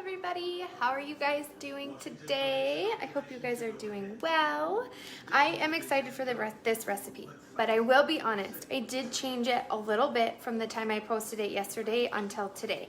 everybody. How are you guys doing today? I hope you guys are doing well. I am excited for this recipe, but I will be honest, I did change it a little bit from the time I posted it yesterday until today.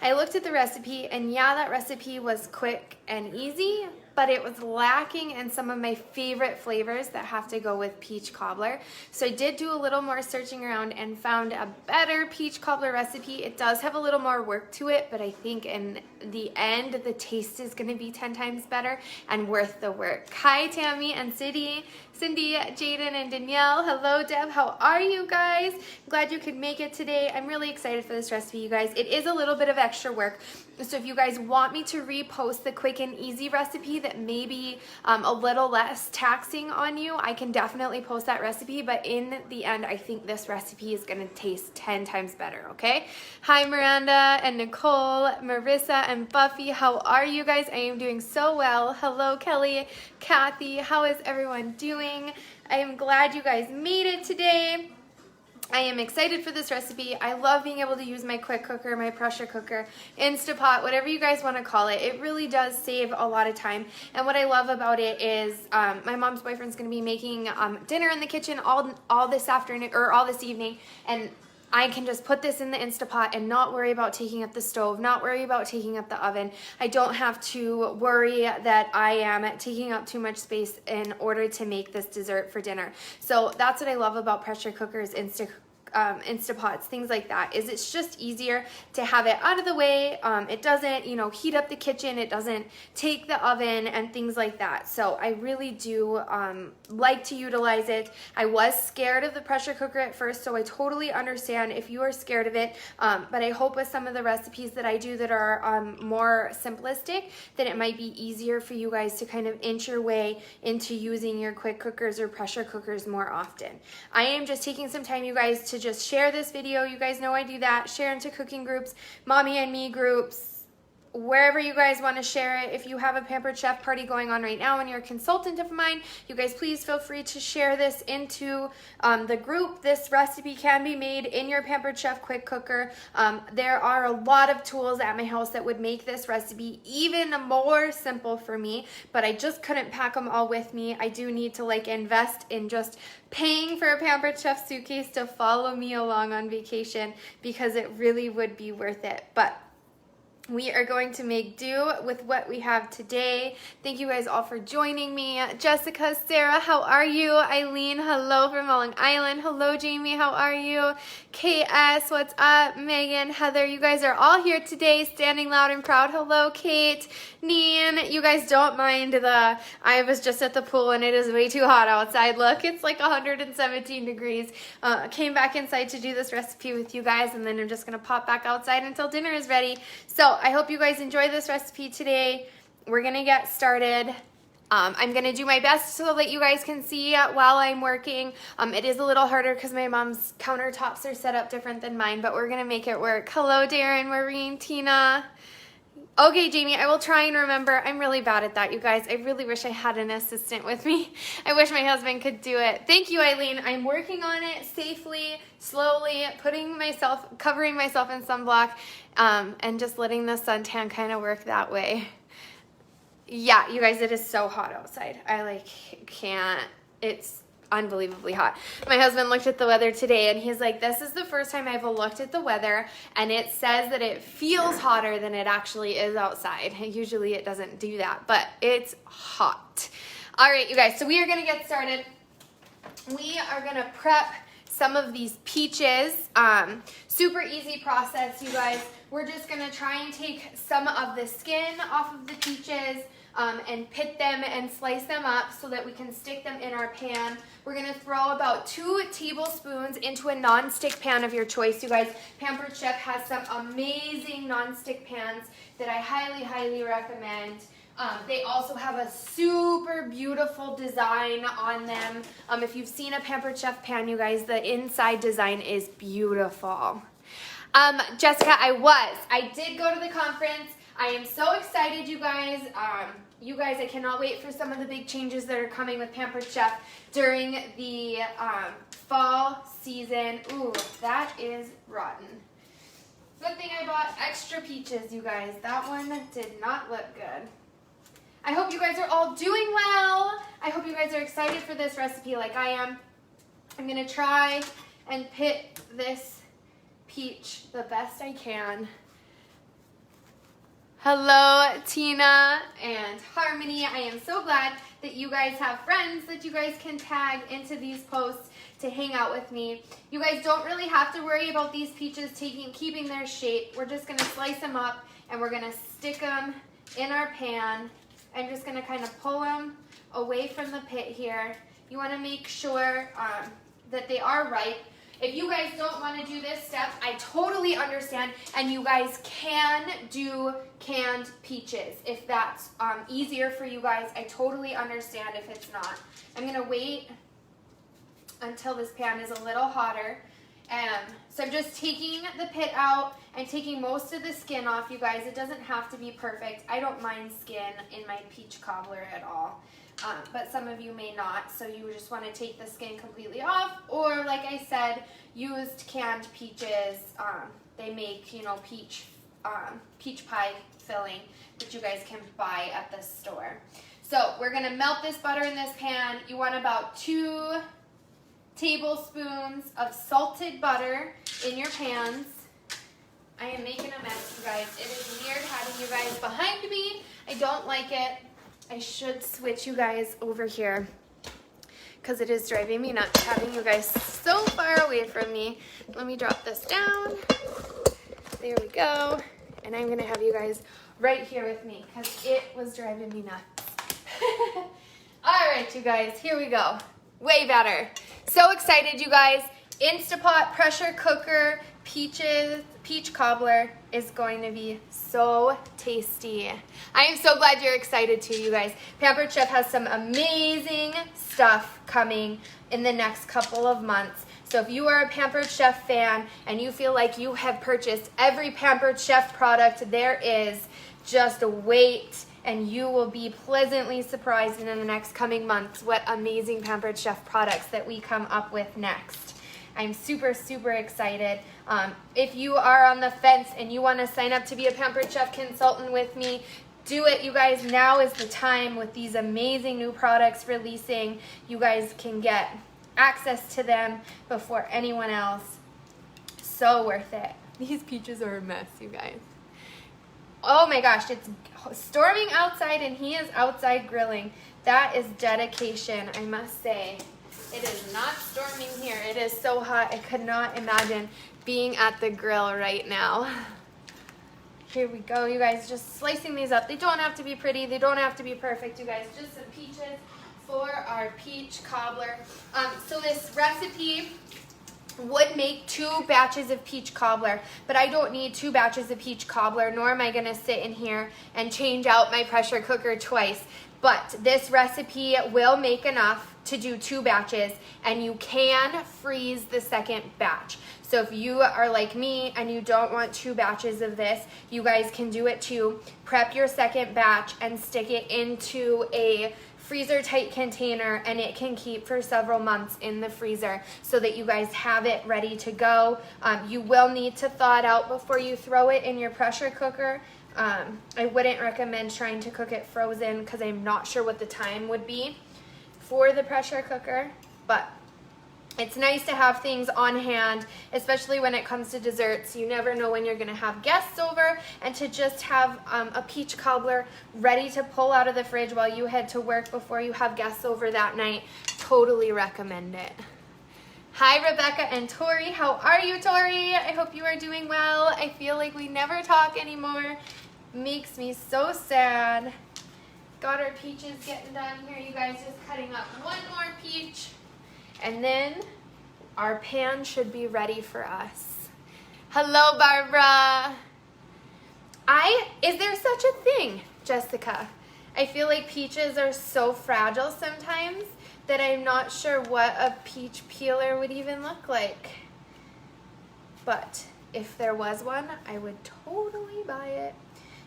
I looked at the recipe and yeah, that recipe was quick and easy, but it was lacking in some of my favorite flavors that have to go with peach cobbler. So I did do a little more searching around and found a better peach cobbler recipe. It does have a little more work to it, but I think in the end, the taste is gonna be 10 times better and worth the work. Hi, Tammy and Cindy, Jaden, and Danielle. Hello, Deb. How are you guys? Glad you could make it today. I'm really excited for this recipe, you guys. It is a little bit of extra work. So if you guys want me to repost the quick and easy recipe that may be a little less taxing on you, I can definitely post that recipe. But in the end, I think this recipe is gonna taste 10 times better, okay? Hi, Miranda and Nicole, Marissa and Buffy. How are you guys? I am doing so well. Hello, Kelly, Kathy. How is everyone doing? I am glad you guys made it today. I am excited for this recipe. I love being able to use my quick cooker, my pressure cooker, Instapot, whatever you guys want to call it. It really does save a lot of time. And what I love about it is my mom's boyfriend's going to be making dinner in the kitchen all this afternoon or all this evening, and I can just put this in the Instapot and not worry about taking up the stove, not worry about taking up the oven. I don't have to worry that I am taking up too much space in order to make this dessert for dinner. So that's what I love about pressure cookers, Instapots, things like that, is it's just easier to have it out of the way. It doesn't, heat up the kitchen. It doesn't take the oven and things like that. So I really do like to utilize it. I was scared of the pressure cooker at first, so I totally understand if you are scared of it. But I hope with some of the recipes that I do that are more simplistic, that it might be easier for you guys to kind of inch your way into using your quick cookers or pressure cookers more often. I am just taking some time, you guys, to just share this video. You guys know I do that. Share into cooking groups, mommy and me groups, wherever you guys want to share it. If you have a Pampered Chef party going on right now and you're a consultant of mine, you guys please feel free to share this into the group. This recipe can be made in your Pampered Chef quick cooker. There are a lot of tools at my house that would make this recipe even more simple for me, but I just couldn't pack them all with me. I do need to invest in just paying for a Pampered Chef suitcase to follow me along on vacation, because it really would be worth it. But we are going to make do with what we have today. Thank you guys all for joining me. Jessica, Sarah, how are you? Eileen, hello from Long Island. Hello, Jamie, how are you? KS, what's up? Megan, Heather, you guys are all here today, standing loud and proud. Hello, Kate, Neen. You guys don't mind I was just at the pool and it is way too hot outside. Look, it's like 117 degrees. Came back inside to do this recipe with you guys, and then I'm just gonna pop back outside until dinner is ready. So I hope you guys enjoy this recipe today. We're gonna get started. I'm gonna do my best so that you guys can see while I'm working. It is a little harder because my mom's countertops are set up different than mine, but we're gonna make it work. Hello, Darren, Maureen, Tina. Okay, Jamie, I will try and remember. I'm really bad at that, you guys. I really wish I had an assistant with me. I wish my husband could do it. Thank you, Eileen. I'm working on it safely, slowly, covering myself in sunblock, and just letting the suntan kind of work that way. Yeah, you guys, it is so hot outside. I can't. It's unbelievably hot. My husband looked at the weather today and he's like, this is the first time I've looked at the weather and it says that it feels hotter than it actually is outside. Usually it doesn't do that, but it's hot. All right, you guys, so we are gonna get started. We are gonna prep some of these peaches. Super easy process, you guys. We're just gonna try and take some of the skin off of the peaches and pit them and slice them up so that we can stick them in our pan. We're gonna throw about 2 tablespoons into a non-stick pan of your choice, you guys. Pampered Chef has some amazing non-stick pans that I highly, highly recommend. They also have a super beautiful design on them. If you've seen a Pampered Chef pan, you guys, the inside design is beautiful. Jessica, I did go to the conference. I am so excited, you guys. I cannot wait for some of the big changes that are coming with Pampered Chef during the fall season. Ooh, that is rotten. Good thing I bought extra peaches, you guys. That one did not look good. I hope you guys are all doing well. I hope you guys are excited for this recipe like I am. I'm gonna try and pit this peach the best I can. Hello, Tina and Harmony. I am so glad that you guys have friends that you guys can tag into these posts to hang out with me. You guys don't really have to worry about these peaches keeping their shape. We're just gonna slice them up and we're gonna stick them in our pan. I'm just gonna kind of pull them away from the pit here. You wanna make sure that they are ripe. If you guys don't wanna do this step, I totally understand, and you guys can do canned peaches. If that's easier for you guys, I totally understand if it's not. I'm gonna wait until this pan is a little hotter. So I'm just taking the pit out. I'm taking most of the skin off, you guys. It doesn't have to be perfect. I don't mind skin in my peach cobbler at all. But some of you may not, so you just want to take the skin completely off, or like I said, used canned peaches. They make, you know, peach pie filling that you guys can buy at the store. So we're gonna melt this butter in this pan. You want about 2 tablespoons of salted butter in your pans. I am making a mess, you guys. It is weird having you guys behind me. I don't like it. I should switch you guys over here because it is driving me nuts having you guys so far away from me. Let me drop this down. There we go. And I'm gonna have you guys right here with me because it was driving me nuts. All right, you guys, here we go. Way better. So excited, you guys. Instapot pressure cooker peach cobbler is going to be so tasty. I am so glad you're excited too, you guys. Pampered Chef has some amazing stuff coming in the next couple of months. So if you are a Pampered Chef fan and you feel like you have purchased every Pampered Chef product there is, just wait and you will be pleasantly surprised in the next coming months what amazing Pampered Chef products that we come up with next. I'm super, super excited. If you are on the fence and you want to sign up to be a Pampered Chef consultant with me, do it, you guys. Now is the time with these amazing new products releasing. You guys can get access to them before anyone else. So worth it. These peaches are a mess, you guys. Oh my gosh, it's storming outside and he is outside grilling. That is dedication, I must say. It is not storming here. It is so hot. I could not imagine being at the grill right now. Here we go, you guys. Just slicing these up. They don't have to be pretty. They don't have to be perfect, you guys. Just some peaches for our peach cobbler. So this recipe would make 2 batches of peach cobbler, but I don't need 2 batches of peach cobbler, nor am I going to sit in here and change out my pressure cooker twice. But this recipe will make enough to do 2 batches, and you can freeze the second batch. So if you are like me and you don't want 2 batches of this, you guys can do it too. Prep your second batch and stick it into a freezer tight container, and it can keep for several months in the freezer so that you guys have it ready to go. You will need to thaw it out before you throw it in your pressure cooker. I wouldn't recommend trying to cook it frozen because I'm not sure what the time would be for the pressure cooker, but it's nice to have things on hand, especially when it comes to desserts. You never know when you're gonna have guests over, and to just have a peach cobbler ready to pull out of the fridge while you head to work before you have guests over that night, totally recommend it. Hi, Rebecca and Tori. How are you, Tori? I hope you are doing well. I feel like we never talk anymore. Makes me so sad. Got our peaches getting done here, you guys. Just cutting up one more peach. And then our pan should be ready for us. Hello, Barbara. Is there such a thing, Jessica? I feel like peaches are so fragile sometimes that I'm not sure what a peach peeler would even look like. But if there was one, I would totally buy it.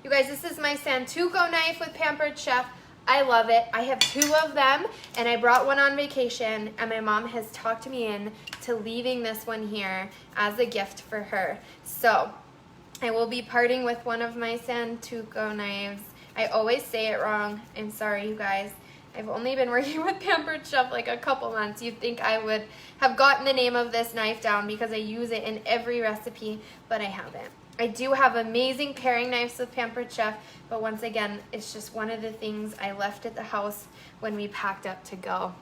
You guys, this is my Santoku knife with Pampered Chef. I love it. I have 2 of them, and I brought one on vacation, and my mom has talked me in to leaving this one here as a gift for her. So I will be parting with one of my Santoku knives. I always say it wrong. I'm sorry, you guys. I've only been working with Pampered Chef like a couple months. You'd think I would have gotten the name of this knife down because I use it in every recipe, but I haven't. I do have amazing paring knives with Pampered Chef, but once again, it's just one of the things I left at the house when we packed up to go.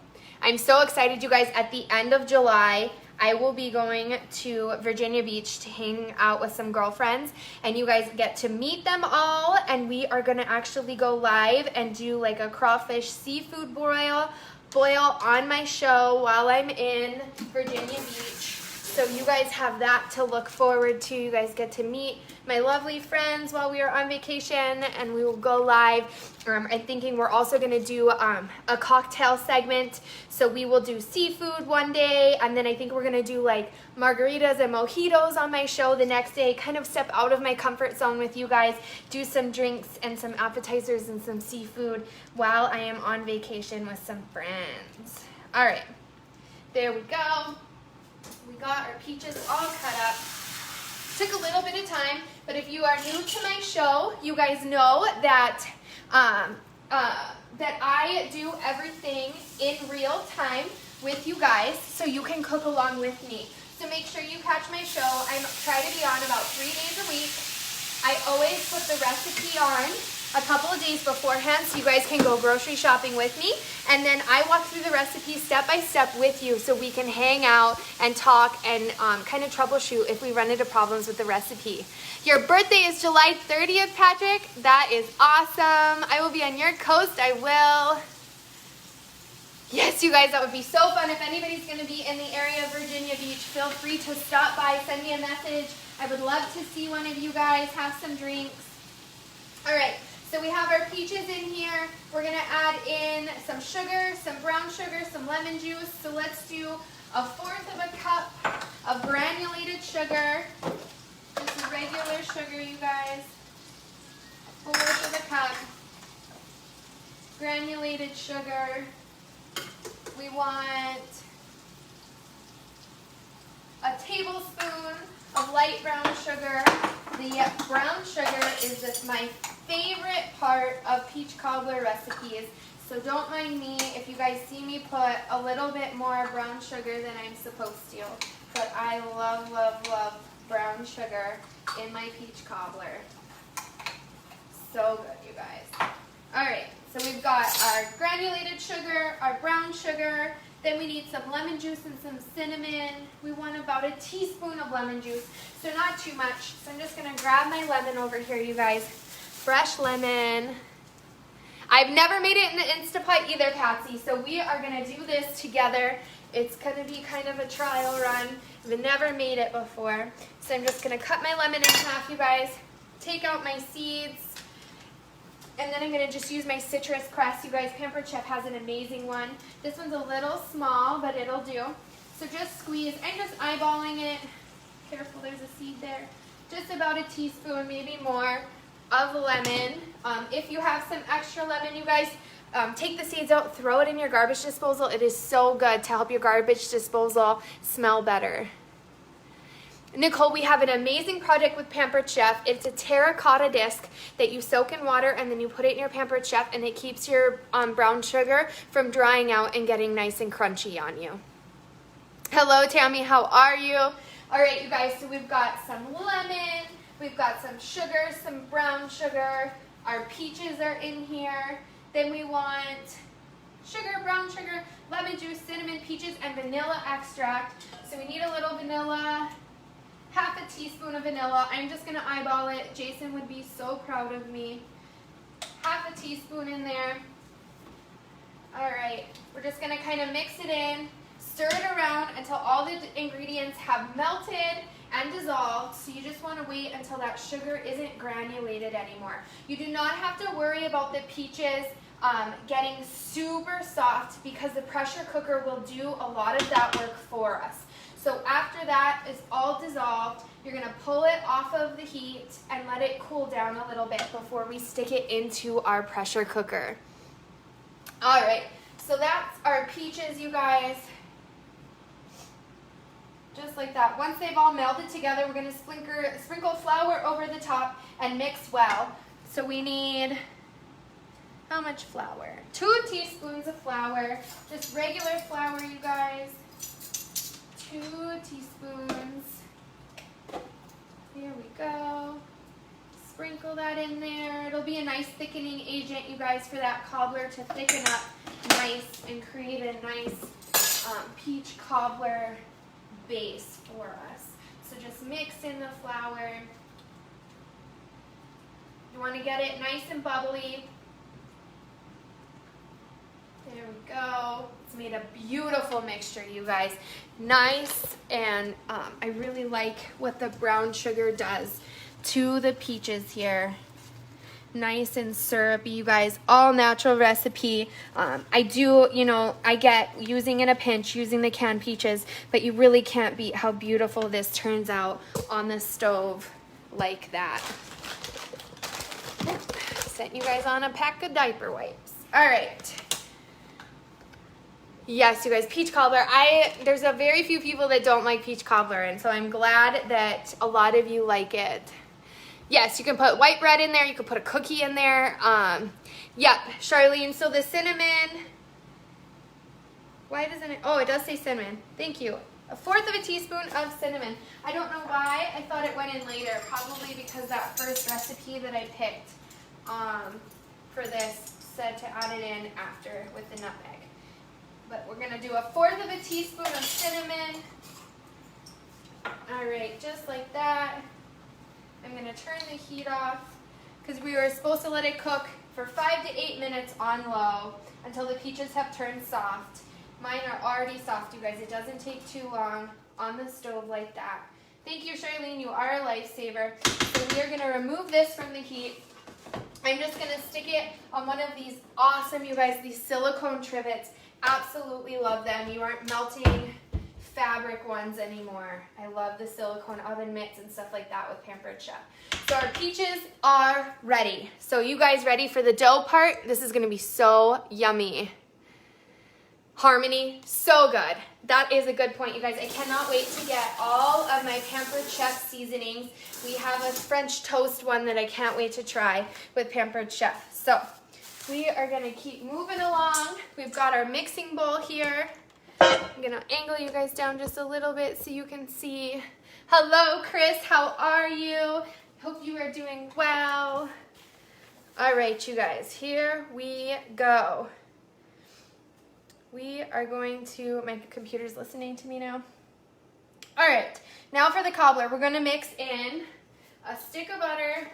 I'm so excited, you guys. At the end of July, I will be going to Virginia Beach to hang out with some girlfriends, and you guys get to meet them all, and we are gonna actually go live and do like a crawfish seafood boil on my show while I'm in Virginia Beach. So you guys have that to look forward to. You guys get to meet my lovely friends while we are on vacation, and we will go live. I'm thinking we're also gonna do a cocktail segment. So we will do seafood one day, and then I think we're gonna do like margaritas and mojitos on my show the next day, kind of step out of my comfort zone with you guys, do some drinks and some appetizers and some seafood while I am on vacation with some friends. All right, there we go. We got our peaches all cut up. Took a little bit of time, but if you are new to my show, you guys know that that I do everything in real time with you guys, so you can cook along with me. So make sure you catch my show. I try to be on about 3 days a week. I always put the recipe on a couple of days beforehand so you guys can go grocery shopping with me, and then I walk through the recipe step by step with you so we can hang out and talk and kind of troubleshoot if we run into problems with the recipe. Your birthday is July 30th, Patrick. That is awesome. I will be on your coast. I will. Yes, you guys, that would be so fun. If anybody's going to be in the area of Virginia Beach, feel free to stop by, send me a message. I would love to see one of you guys, have some drinks. All right. So we have our peaches in here. We're gonna add in some sugar, some brown sugar, some lemon juice. So let's do 1/4 cup of granulated sugar. This is regular sugar, you guys. 1/4 cup. Granulated sugar. We want a tablespoon of light brown sugar. The brown sugar is my favorite part of peach cobbler recipes, so don't mind me if you guys see me put a little bit more brown sugar than I'm supposed to, but I love, love, love brown sugar in my peach cobbler. So good, you guys. All right, so we've got our granulated sugar, our brown sugar, then we need some lemon juice and some cinnamon. We want about a teaspoon of lemon juice, so not too much. So I'm just gonna grab my lemon over here, you guys. Fresh lemon. I've never made it in the Instapot either, Patsy, so we are gonna do this together. It's gonna be kind of a trial run. I've never made it before. So I'm just gonna cut my lemon in half, you guys, take out my seeds, and then I'm gonna just use my citrus crest. You guys, Pampered Chef has an amazing one. This one's a little small, but it'll do. So just squeeze. I'm just eyeballing it. Careful, there's a seed there. Just about a teaspoon, maybe more, of lemon. If you have some extra lemon, you guys, take the seeds out, throw it in your garbage disposal. It is so good to help your garbage disposal smell better. Nicole, we have an amazing project with Pampered Chef. It's a terracotta disc that you soak in water and then you put it in your Pampered Chef, and it keeps your brown sugar from drying out and getting nice and crunchy on you. Hello, Tammy, how are you? All right, you guys, so we've got some lemon, we've got some sugar, some brown sugar, our peaches are in here, then we want sugar, brown sugar, lemon juice, cinnamon, peaches, and vanilla extract. So we need a little vanilla, half a teaspoon of vanilla. I'm just gonna eyeball it. Jason would be so proud of me. Half a teaspoon in there. All right, we're just gonna kind of mix it in, stir it around until all the ingredients have melted and dissolved. So you just wanna wait until that sugar isn't granulated anymore. You do not have to worry about the peaches getting super soft because the pressure cooker will do a lot of that work for us. So after that is all dissolved, you're gonna pull it off of the heat and let it cool down a little bit before we stick it into our pressure cooker. All right, so that's our peaches, you guys. Just like that. Once they've all melded together, we're going to sprinkle flour over the top and mix well. So we need, how much flour? 2 teaspoons of flour. Just regular flour, you guys. 2 teaspoons. Here we go. Sprinkle that in there. It'll be a nice thickening agent, you guys, for that cobbler to thicken up nice and create a nice peach cobbler base for us. So just mix in the flour. You want to get it nice and bubbly. There we go. It's made a beautiful mixture, you guys. Nice, and I really like what the brown sugar does to the peaches here. Nice and syrupy, you guys. All natural recipe. I do, you know, I get using in a pinch, using the canned peaches, but you really can't beat how beautiful this turns out on the stove like that. Sent you guys on a pack of diaper wipes. All right. Yes, you guys, peach cobbler. There's a very few people that don't like peach cobbler, and so I'm glad that a lot of you like it. Yes, you can put white bread in there. You can put a cookie in there. Yep, Charlene. So the cinnamon, why doesn't it? Oh, it does say cinnamon. Thank you. 1/4 of a teaspoon of cinnamon. I don't know why. I thought it went in later. Probably because that first recipe that I picked for this said to add it in after with the nutmeg. But we're going to do 1/4 of a teaspoon of cinnamon. All right, just like that. I'm going to turn the heat off because we were supposed to let it cook for 5 to 8 minutes on low until the peaches have turned soft. Mine are already soft, you guys. It doesn't take too long on the stove like that. Thank you, Charlene. You are a lifesaver. So we are going to remove this from the heat. I'm just going to stick it on one of these awesome, you guys, these silicone trivets. Absolutely love them. You aren't melting fabric ones anymore. I love the silicone oven mitts and stuff like that with Pampered Chef. So our peaches are ready. So you guys ready for the dough part? This is going to be so yummy. Harmony, so good. That is a good point, you guys. I cannot wait to get all of my Pampered Chef seasonings. We have a French toast one that I can't wait to try with Pampered Chef. So we are going to keep moving along. We've got our mixing bowl here. I'm going to angle you guys down just a little bit so you can see. Hello, Chris. How are you? Hope you are doing well. All right, you guys. Here we go. We are going to, my computer's listening to me now. All right. Now for the cobbler. We're going to mix in a stick of butter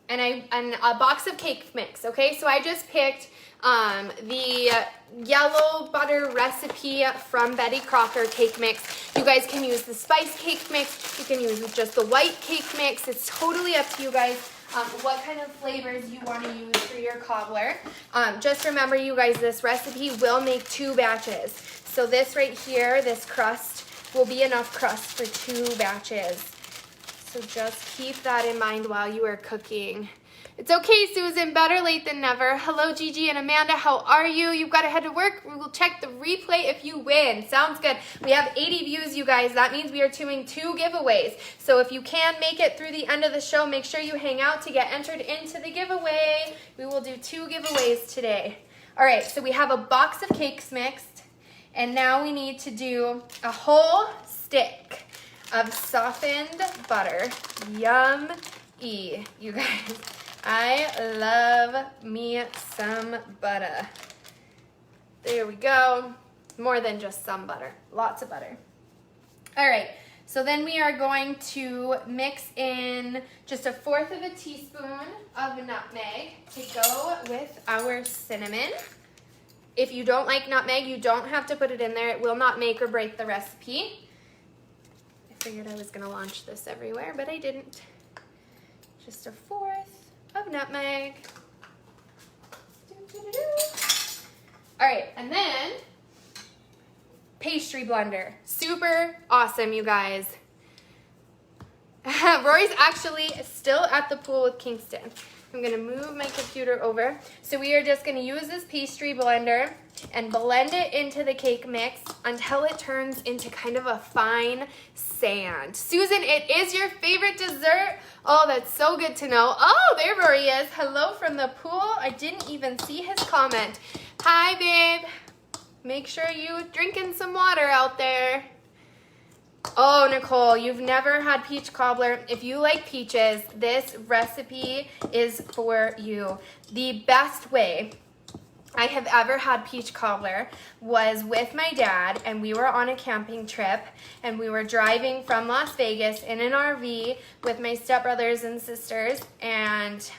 and a box of cake mix, okay? So I just picked the yellow butter recipe from Betty Crocker cake mix. You guys can use the spice cake mix. You can use just the white cake mix. It's totally up to you guys what kind of flavors you want to use for your cobbler. Just remember, you guys, this recipe will make 2 batches. So this right here, this crust, will be enough crust for 2 batches. So just keep that in mind while you are cooking. It's okay, Susan. Better late than never. Hello, Gigi and Amanda. How are you? You've got to head to work. We will check the replay if you win. Sounds good. We have 80 views, you guys. That means we are doing 2 giveaways. So if you can make it through the end of the show, make sure you hang out to get entered into the giveaway. We will do 2 giveaways today. All right, so we have a box of cakes mixed. And now we need to do a whole stick of softened butter. Yum-y, you guys. I love me some butter. There we go. More than just some butter. Lots of butter. All right. So then we are going to mix in just 1/4 of a teaspoon of nutmeg to go with our cinnamon. If you don't like nutmeg, you don't have to put it in there. It will not make or break the recipe. I figured I was going to launch this everywhere, but I didn't. Just 1/4 of nutmeg. All right, and then pastry blender. Super awesome, you guys. Rory's actually still at the pool with Kingston. I'm gonna move my computer over. So we are just gonna use this pastry blender and blend it into the cake mix until it turns into kind of a fine sand. Susan, it is your favorite dessert? Oh, that's so good to know. Oh, there Rory is. Hello from the pool. I didn't even see his comment. Hi, babe. Make sure you drinking some water out there. Oh, Nicole, you've never had peach cobbler. If you like peaches, this recipe is for you. The best way I have ever had peach cobbler was with my dad, and we were on a camping trip, and we were driving from Las Vegas in an RV with my stepbrothers and sisters, and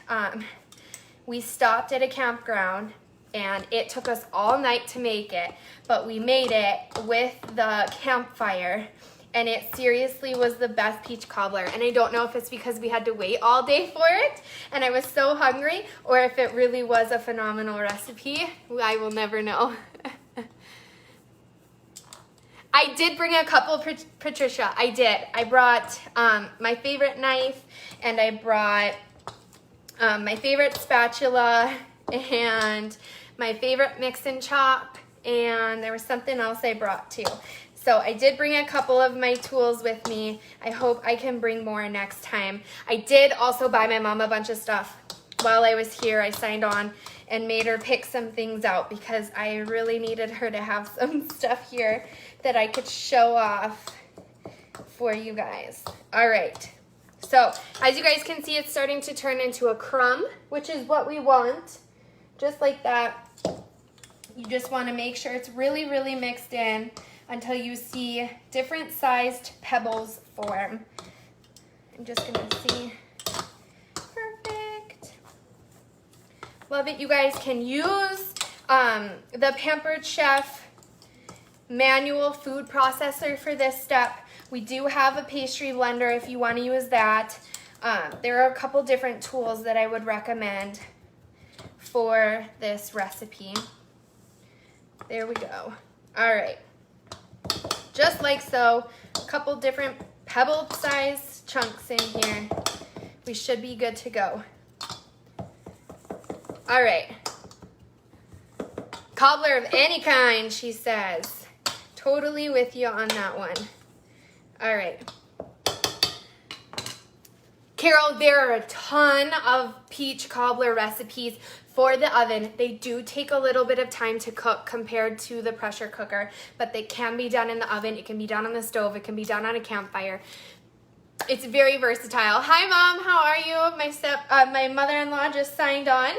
we stopped at a campground, and it took us all night to make it, but we made it with the campfire. And it seriously was the best peach cobbler. And I don't know if it's because we had to wait all day for it and I was so hungry, or if it really was a phenomenal recipe. I will never know. I did bring a couple, Patricia. I did. I brought my favorite knife, and I brought my favorite spatula, and my favorite mix and chop, and there was something else I brought too. So I did bring a couple of my tools with me. I hope I can bring more next time. I did also buy my mom a bunch of stuff. While I was here, I signed on and made her pick some things out because I really needed her to have some stuff here that I could show off for you guys. All right. So as you guys can see, it's starting to turn into a crumb, which is what we want. Just like that. You just want to make sure it's really, really mixed in until you see different sized pebbles form. I'm just gonna see. Perfect. Love it. You guys can use the Pampered Chef manual food processor for this step. We do have a pastry blender if you want to use that. There are a couple different tools that I would recommend for this recipe. There we go. All right. Just like so, a couple different pebble size chunks in here. We should be good to go. All right. Cobbler of any kind, she says. Totally with you on that one. All right. Carol, there are a ton of peach cobbler recipes for the oven. They do take a little bit of time to cook compared to the pressure cooker, but they can be done in the oven. It can be done on the stove. It can be done on a campfire. It's very versatile. Hi, Mom. How are you? My mother-in-law just signed on.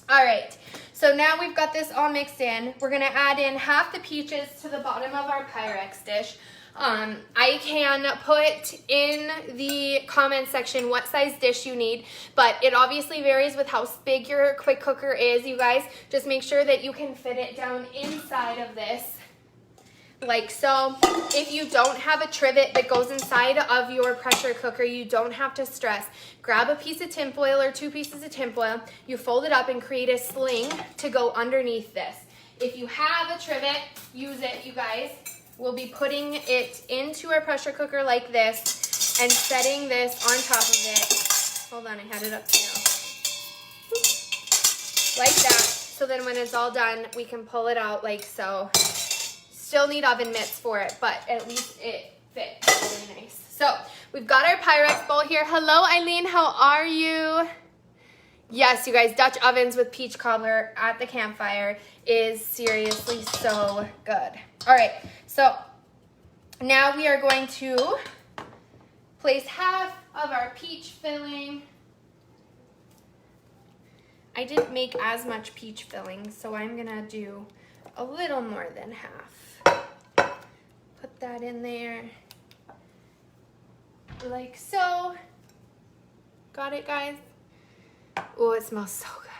All right. So now we've got this all mixed in. We're going to add in half the peaches to the bottom of our Pyrex dish. I can put in the comment section what size dish you need, but it obviously varies with how big your quick cooker is, you guys. Just make sure that you can fit it down inside of this, like so. If you don't have a trivet that goes inside of your pressure cooker, you don't have to stress. Grab a piece of tinfoil or 2 pieces of tinfoil, you fold it up and create a sling to go underneath this. If you have a trivet, use it, you guys. We'll be putting it into our pressure cooker like this and setting this on top of it. Hold on, I had it up now. Like that. So then when it's all done, we can pull it out like so. Still need oven mitts for it, but at least it fits really nice. So we've got our Pyrex bowl here. Hello, Eileen, how are you? Yes, you guys, Dutch ovens with peach cobbler at the campfire is seriously so good. All right, so now we are going to place half of our peach filling. I didn't make as much peach filling, so I'm gonna do a little more than half. Put that in there, like so. Got it, guys? Oh, it smells so good.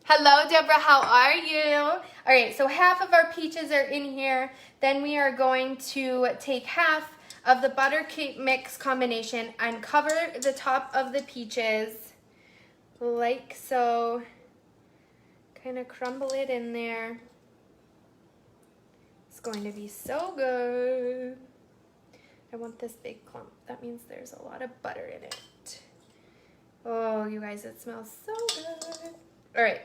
Hello, Deborah, how are you? All right, so half of our peaches are in here. Then we are going to take half of the butter cake mix combination and cover the top of the peaches like so. Kind of crumble it in there. It's going to be so good. I want this big clump. That means there's a lot of butter in it. Oh, you guys, it smells so good. All right.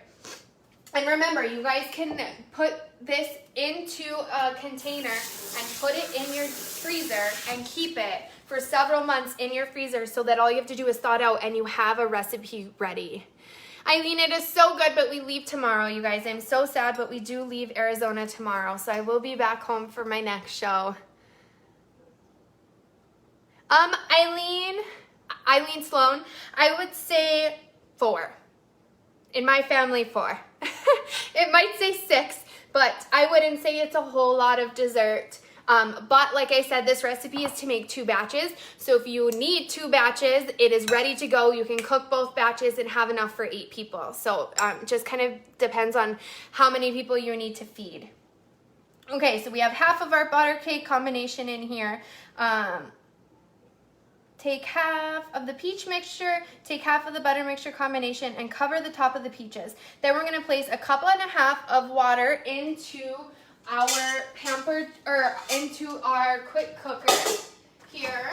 And remember, you guys can put this into a container and put it in your freezer and keep it for several months in your freezer so that all you have to do is thaw it out and you have a recipe ready. Eileen, it is so good, but we leave tomorrow, you guys. I'm so sad, but we do leave Arizona tomorrow, so I will be back home for my next show. Eileen Sloan, I would say 4. In my family, 4. It might say 6, but I wouldn't say it's a whole lot of dessert. But like I said, this recipe is to make 2 batches. So if you need 2 batches, it is ready to go. You can cook both batches and have enough for 8 people. So just kind of depends on how many people you need to feed. Okay, so we have half of our butter cake combination in here. Take half of the peach mixture, take half of the butter mixture combination, and cover the top of the peaches. Then we're gonna place a cup and a half of water into our into our quick cooker here.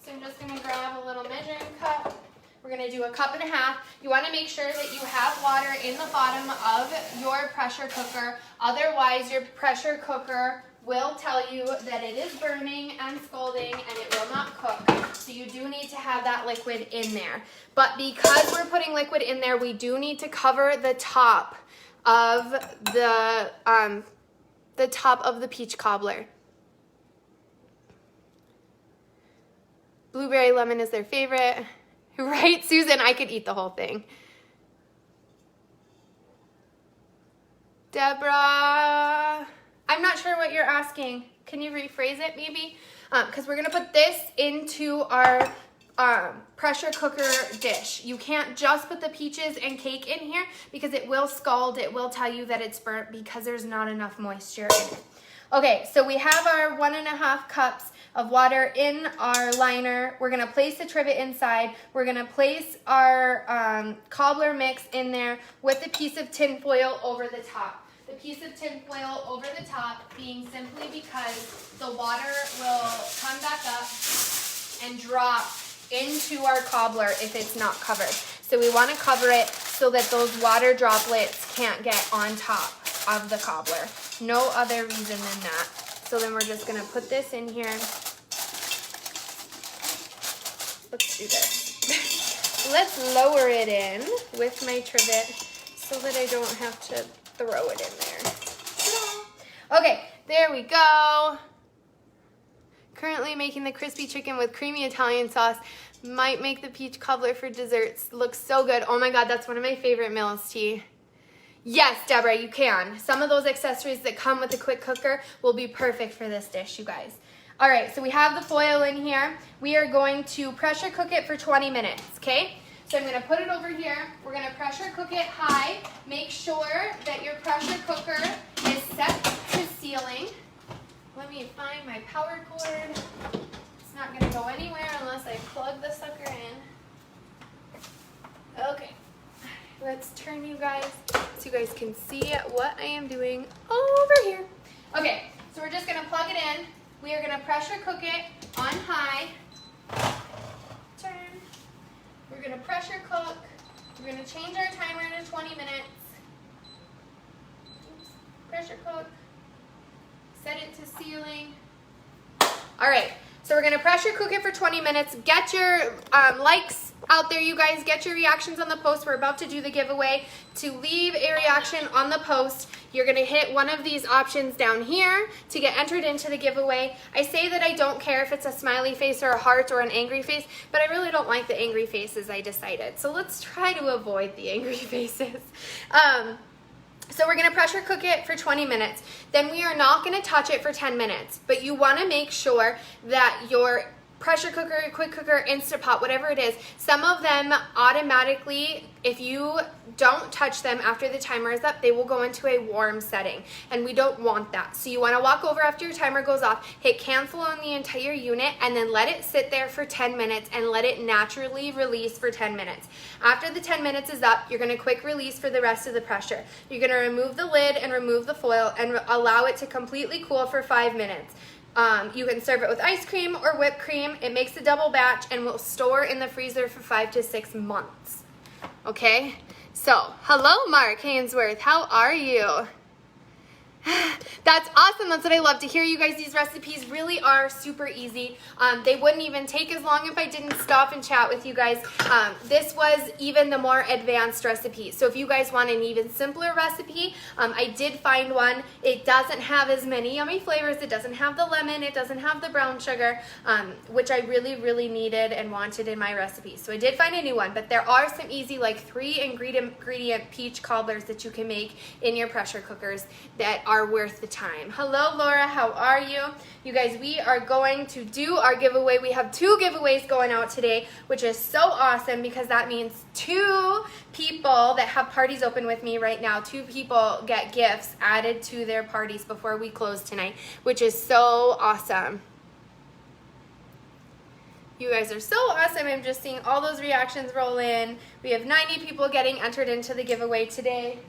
So I'm just gonna grab a little measuring cup. We're gonna do a cup and a half. You wanna make sure that you have water in the bottom of your pressure cooker. Otherwise, your pressure cooker will tell you that it is burning and scalding and it will not cook. So you do need to have that liquid in there. But because we're putting liquid in there, we do need to cover the top of the peach cobbler. Blueberry lemon is their favorite. Right, Susan? I could eat the whole thing. Deborah, I'm not sure what you're asking. Can you rephrase it maybe? Because we're gonna put this into our pressure cooker dish. You can't just put the peaches and cake in here because it will scald. It will tell you that it's burnt because there's not enough moisture in it. Okay, so we have our 1.5 cups of water in our liner. We're gonna place the trivet inside. We're gonna place our cobbler mix in there with a piece of tin foil over the top. The piece of tin foil over the top being simply because the water will come back up and drop into our cobbler if it's not covered. So we want to cover it so that those water droplets can't get on top of the cobbler. No other reason than that. So then we're just going to put this in here. Let's do this. Let's lower it in with my trivet so that I don't have to throw it in there. Okay, there we go. Currently making the crispy chicken with creamy Italian sauce. Might make the peach cobbler for desserts. Looks so good. Oh my God, that's one of my favorite meals, T. Yes, Deborah, you can. Some of those accessories that come with the quick cooker will be perfect for this dish, you guys. All right, so we have the foil in here. We are going to pressure cook it for 20 minutes, okay? So I'm gonna put it over here. We're gonna pressure cook it high. Make sure that your pressure cooker is set to sealing. Let me find my power cord. It's not gonna go anywhere unless I plug the sucker in. Okay, let's turn you guys so you guys can see what I am doing over here. Okay, so we're just gonna plug it in. We are gonna pressure cook it on high. Turn. We're gonna pressure cook. We're gonna change our timer to 20 minutes. Oops. Pressure cook. Set it to sealing. All right, so we're gonna pressure cook it for 20 minutes. Get your likes out there, you guys. Get your reactions on the post. We're about to do the giveaway. To leave a reaction on the post, you're gonna hit one of these options down here to get entered into the giveaway. I say that I don't care if it's a smiley face or a heart or an angry face, but I really don't like the angry faces, I decided. So let's try to avoid the angry faces. So we're gonna pressure cook it for 20 minutes. Then we are not gonna touch it for 10 minutes, but you wanna make sure that your pressure cooker, quick cooker, Instant Pot, whatever it is, some of them automatically, if you don't touch them after the timer is up, they will go into a warm setting, and we don't want that. So you want to walk over after your timer goes off, hit cancel on the entire unit, and then let it sit there for 10 minutes and let it naturally release for 10 minutes. After the 10 minutes is up, you're going to quick release for the rest of the pressure. You're going to remove the lid and remove the foil and allow it to completely cool for 5 minutes. You can serve it with ice cream or whipped cream. It makes a double batch and will store in the freezer for 5 to 6 months. Okay, so hello Mark Hainsworth, how are you? That's awesome. That's what I love to hear. You guys, these recipes really are super easy. They wouldn't even take as long if I didn't stop and chat with you guys. This was even the more advanced recipe. So if you guys want an even simpler recipe, I did find one. It doesn't have as many yummy flavors. It doesn't have the lemon. It doesn't have the brown sugar, which I really, really needed and wanted in my recipe. So I did find a new one, but there are some easy, like 3 ingredient peach cobblers that you can make in your pressure cookers that are worth the time. Hello Laura, how are you? You guys, we are going to do our giveaway. We have 2 giveaways going out today, which is so awesome because that means 2 people that have parties open with me right now, 2 people get gifts added to their parties before we close tonight, which is so awesome. You guys are so awesome. I'm just seeing all those reactions roll in. We have 90 people getting entered into the giveaway today.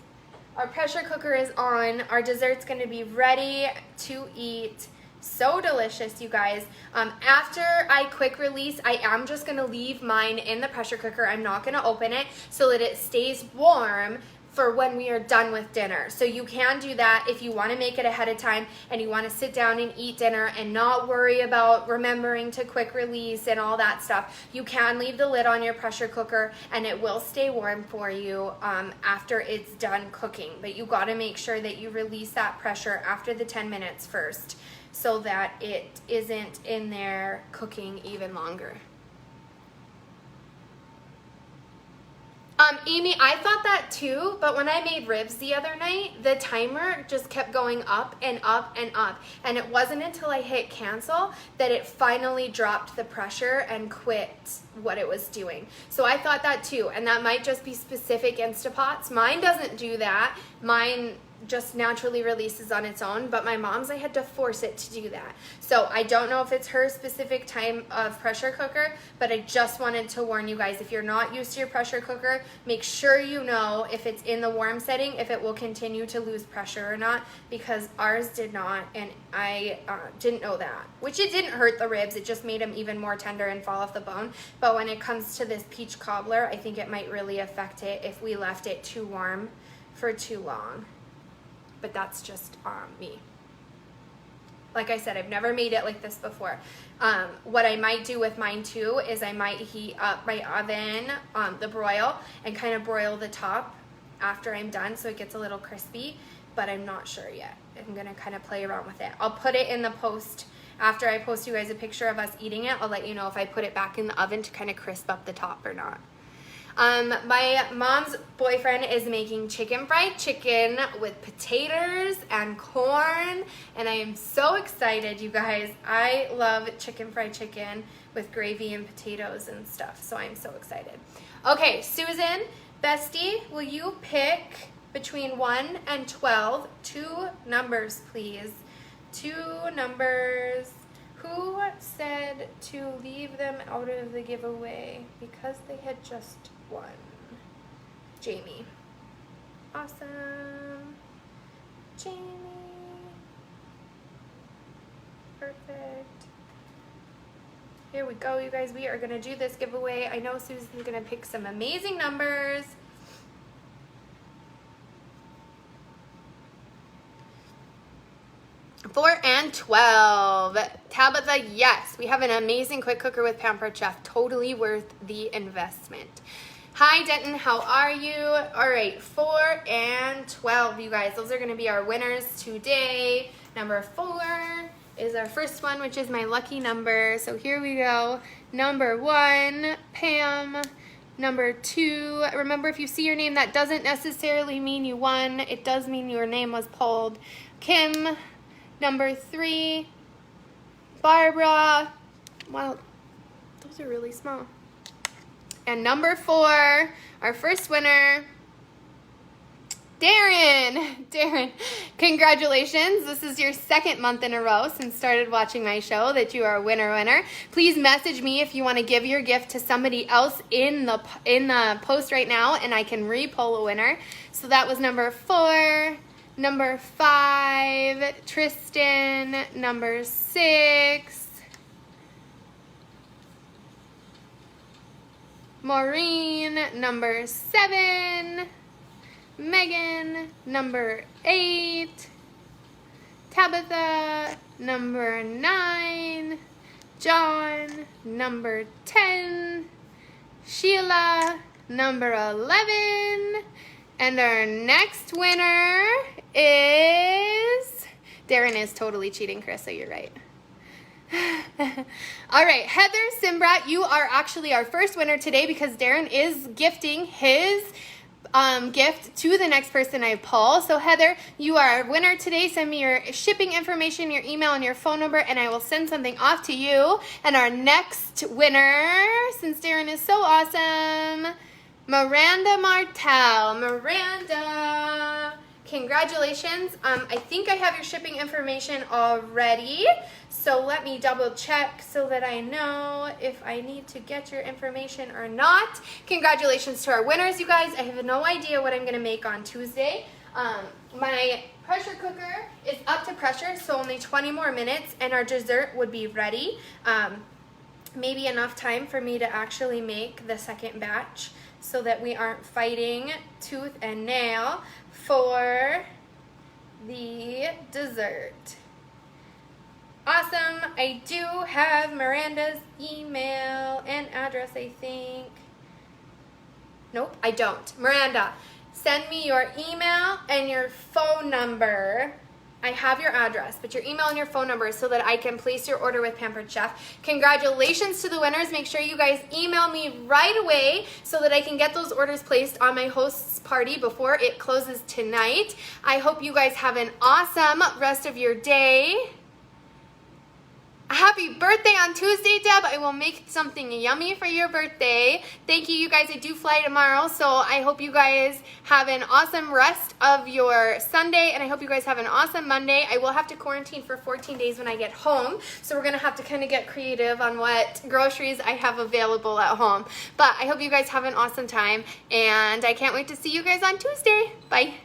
Our pressure cooker is on. Our dessert's going to be ready to eat. So delicious, you guys. After I quick release, I am just going to leave mine in the pressure cooker. I'm not going to open it so that it stays warm for when we are done with dinner. So you can do that if you want to make it ahead of time and you want to sit down and eat dinner and not worry about remembering to quick release and all that stuff. You can leave the lid on your pressure cooker and it will stay warm for you after it's done cooking. But you got to make sure that you release that pressure after the 10 minutes first so that it isn't in there cooking even longer. Amy, I thought that too, but when I made ribs the other night, the timer just kept going up and up and up. And it wasn't until I hit cancel that it finally dropped the pressure and quit what it was doing. So I thought that too, and that might just be specific Instapots. Mine doesn't do that. Mine just naturally releases on its own, but my mom's, I had to force it to do that. So I don't know if it's her specific time of pressure cooker, but I just wanted to warn you guys, if you're not used to your pressure cooker, make sure you know if it's in the warm setting, if it will continue to lose pressure or not, because ours did not, and I didn't know that, which it didn't hurt the ribs, it just made them even more tender and fall off the bone. But when it comes to this peach cobbler, I think it might really affect it if we left it too warm for too long. But that's just me. Like I said, I've never made it like this before. What I might do with mine too is I might heat up my oven, the broil, and kind of broil the top after I'm done so it gets a little crispy, but I'm not sure yet. I'm gonna kind of play around with it. I'll put it in the post. After I post you guys a picture of us eating it, I'll let you know if I put it back in the oven to kind of crisp up the top or not. My mom's boyfriend is making fried chicken with potatoes and corn, and I am so excited, you guys. I love fried chicken with gravy and potatoes and stuff, so I'm so excited. Okay, Susan, bestie, will you pick between 1 and 12, 2 numbers, please? 2 numbers. Who said to leave them out of the giveaway because they had just won? Jamie. Awesome. Jamie. Perfect. Here we go, you guys. We are going to do this giveaway. I know Susan's going to pick some amazing numbers. Four and 12. Tabitha, yes, we have an amazing quick cooker with Pampered Chef. Totally worth the investment. Hi, Denton, how are you? All right, 4 and 12, you guys. Those are going to be our winners today. Number 4 is our first one, which is my lucky number. So here we go. Number 1, Pam. Number 2, remember, if you see your name, that doesn't necessarily mean you won. It does mean your name was pulled. Kim. Number 3, Barbara. Wow, those are really small. And number 4, our first winner, Darren. Darren, congratulations. This is your 2nd month in a row since started watching my show that you are a winner. Please message me if you want to give your gift to somebody else in the post right now, and I can re-poll a winner. So that was number 4. Number 5, Tristan. Number 6, Maureen. Number 7, Megan. Number 8, Tabitha. Number 9, John. Number 10, Sheila. Number 11. And our next winner is, Darren is totally cheating, Chris, so you're right. All right, Heather Simbrat, you are actually our first winner today because Darren is gifting his gift to the next person I pull. So Heather, you are our winner today. Send me your shipping information, your email, and your phone number, and I will send something off to you. And our next winner, since Darren is so awesome, Miranda Martel. Miranda, congratulations. I think I have your shipping information already, so let me double check so that I know if I need to get your information or not. Congratulations to our winners, you guys. I have no idea what I'm going to make on Tuesday. My pressure cooker is up to pressure, so only 20 more minutes, and our dessert would be ready. Maybe enough time for me to actually make the second batch, so that we aren't fighting tooth and nail for the dessert. Awesome. I do have Miranda's email and address, I think. Nope, I don't. Miranda, send me your email and your phone number. I have your address, but your email and your phone number so that I can place your order with Pampered Chef. Congratulations to the winners. Make sure you guys email me right away so that I can get those orders placed on my host's party before it closes tonight. I hope you guys have an awesome rest of your day. Happy birthday on Tuesday, Deb. I will make something yummy for your birthday. Thank you, you guys. I do fly tomorrow, so I hope you guys have an awesome rest of your Sunday, and I hope you guys have an awesome Monday. I will have to quarantine for 14 days when I get home, so we're going to have to kind of get creative on what groceries I have available at home. But I hope you guys have an awesome time, and I can't wait to see you guys on Tuesday. Bye.